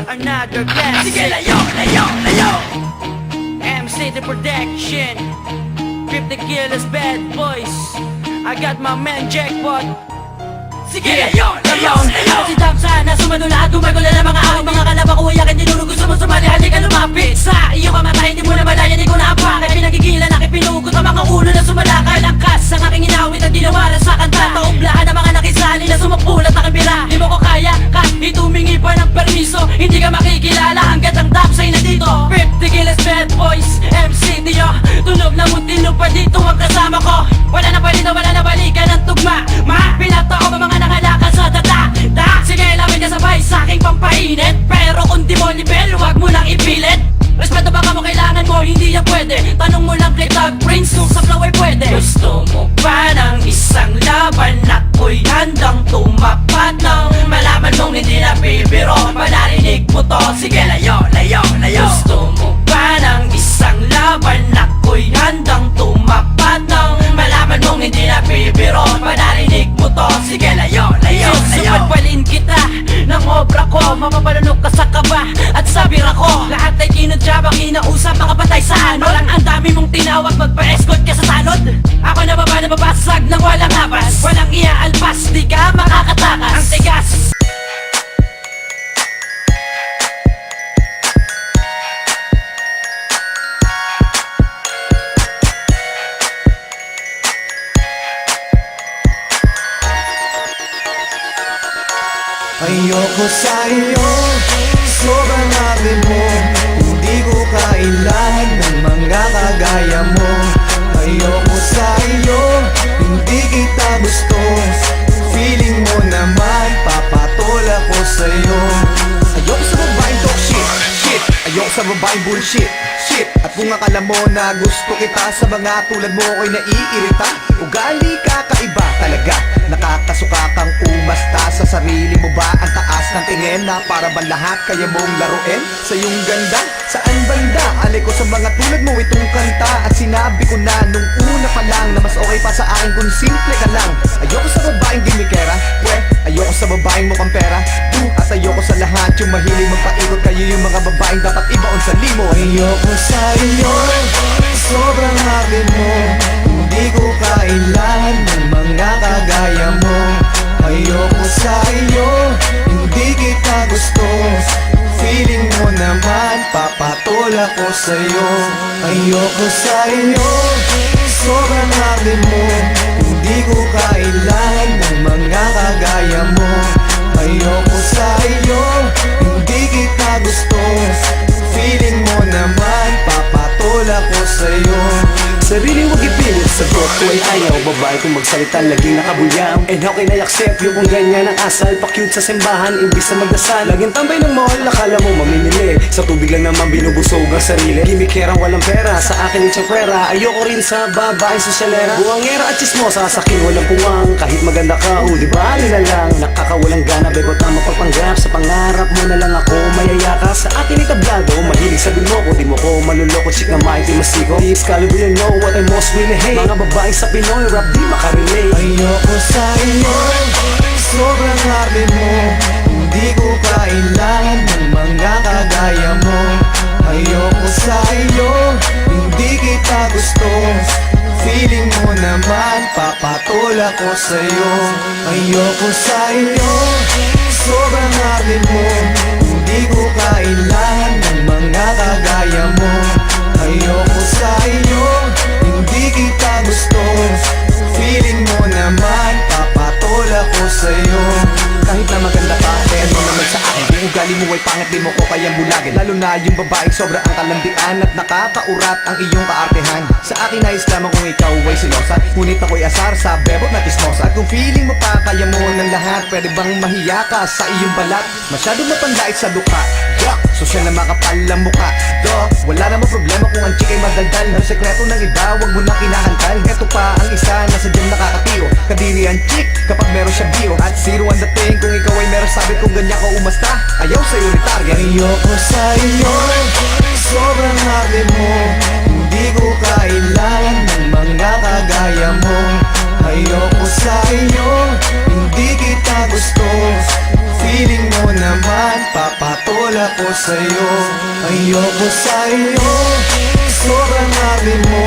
another class. Sige, layo, layo, layo. MC the Protection, Grip the Killers, Bad Boys. I got my man Jackpot. Sige, layo, layo, layo. Si Dab sana sumano lahat, gumagula na mga awit. Mga kalaba ko uyakin, dinuro gusto mo sumali, hindi ka lumapit. Sa iyong kamatay, hindi mo na malaya, di ko naapakay. Pinagigilan, nakipinugot ang mga ulo na sumalakay. Langkas ang aking inawit at ginawaran sa kanta. Taublaan ang mga nakisali na sumupulat na kabira. Di mo ko kaya, kahit humingi pa ng permiso. Hindi ka makikilala hanggat ang Dab sa'y nandito. 50 Killers, Bad Boys, MC Dio. Tunog na muntin pa dito ang kasama ko. Wala na pwede na wala na balikan ng tugma. Pinatao ang mga nakalakan sa data. Sige, lamig ka sabay sa aking pampainit. Pero kung di mo libel, wag mo lang ipilit. Respeto baka mo kailangan mo, hindi yan pwede. Tanong mo lang kay Tag Prince kung sa flow ay pwede. Gusto mo ba ng isang laban? Ako'y handang tumapat nang malaman mong hindi na bibiro. Panarinig mo to, sige layo, layo, layo. Gusto mo ba ng isang laban? Ako'y handang tumapat nang malaman mong hindi na bibiro. Panarinig mo to, sige layo, layo, layo. Supagpalin kita ng obra ko, mapapalunok ka sa kaba at sa bira ko. Lahat ay kinudyabang inausap, makapatay sa ano lang. Ang dami mong tinawag, magpa-escort ka sa salod. Ako na baba na babasag ng walang habas. Walang iaalpas, di ka makakatakas. Ang tigas. Ayoko sa iyo, sobrang akin mo. Hindi ko kailangan ng mga kagaya mo. Ayoko sa iyo, hindi kita gusto. Feeling mo naman, papatol ako sa'yo. Ayoko sa babaeng talk shit, shit. Ayoko sa babaeng bullshit, shit. At kung akala mo na gusto kita, sa mga tulad mo ako'y naiirita. Ugali ka kaiba talaga, nakakasuka kang umasta. Sa sarili mo ba ang taas ng tingin na para ba lahat kaya mong laruin? Sa iyong ganda, saan banda? Alay ko sa mga tulad mo itong kanta. At sinabi ko na nung una pa lang na mas okay pa sa akin kung simple ka lang. Ayoko sa babaeng gimikera, ayoko sa babaeng mukhang pera. At ayoko sa lahat yung mahilig magpaikot. Kayo yung mga babaeng dapat ibaon sa limo. Ayoko sa iyo, sobrang akin mo. Hindi ko kailangan ng mga kagaya mo. Ayoko sa iyo, hindi kita gusto. Feeling mo naman, papatol ako sa'yo. Ayoko sa iyo, sobrang akin mo. Hindi ko kailangan ng mga kagaya mo. Ayoko sa iyo, hindi kita gusto. Feeling mo naman, papatol ako sa'yo. Sarili huwag ipilit, sagot ko ay ayaw. Babae kung magsalita laging nakabulyaw. And how can I accept yung kung ganyan ang asal? Pa-cute sa simbahan, imbis na magdasal. Laging tambay ng mall, akala mo mamimili. Sa tubig lang naman binubusog ang sarili. Gimikerang walang pera, sa akin yung pera. Ayoko rin sa babaeng sosyalera. Buwangera at chismosa, sa akin walang puwang. Kahit maganda ka, di ba alin na lang. Nakakawalang gana, bebot na mapagpanggap. Sa pangarap mo na lang ako mayayaka. Sa akin itablado, mahilig sabi mo ko. Di mo ko maluloko, chick na mighty masiko. Di Excalibur, you know what I most really hate. Mga babaeng sa Pinoy rap di makarelate. Ayoko sa iyo, sobrang akin mo. Hindi ko kailangan ng mga kagaya mo. Ayoko sa iyo, hindi kita gusto. Feeling mo naman, papatol ako sa'yo. Ayoko sa iyo, sobrang akin mo. Hindi ko kailangan ng mga kagaya mo. Ayoko sa iyo, hindi kita gusto. Feeling mo naman, papatol ako sa'yo. Kahit na maganda ka, kaya mo naman sa akin. Kung ugali mo ay pangit, di mo ko kayang bulagin. Lalo na yung babaeng sobra ang kalandian at nakakaurat ang iyong kaartehan. Sa akin ayos lamang kung ikaw ay silosa, ngunit ako'y asar sa bebot na tismosa. At kung feeling mo pa kaya mo ng lahat, pwede bang mahiya ka sa iyong balat? Masyadong mapandait sa dukha, sosyal na makapal ang mukha. Wala namang problema kung ang chick ay madaldal. Ang sekreto ng iba, wag mo na kinahantal. Eto pa ang isa na sadyang nakakatiyo. Kadiri ang chick kapag meron siya bio. At zero ang dating kung ikaw ay meron sabit. Kung ganyan ka umasta, ayaw sa'yo ni target. Ayoko sa iyo, sobrang akin mo. Hindi ko kailangan ng mga kagaya mo. Ayoko sa iyo, hindi kita gusto. Feeling mo naman, papatol ako Ayoko sa'yo, ayoko sa'yo Sobrang akin mo,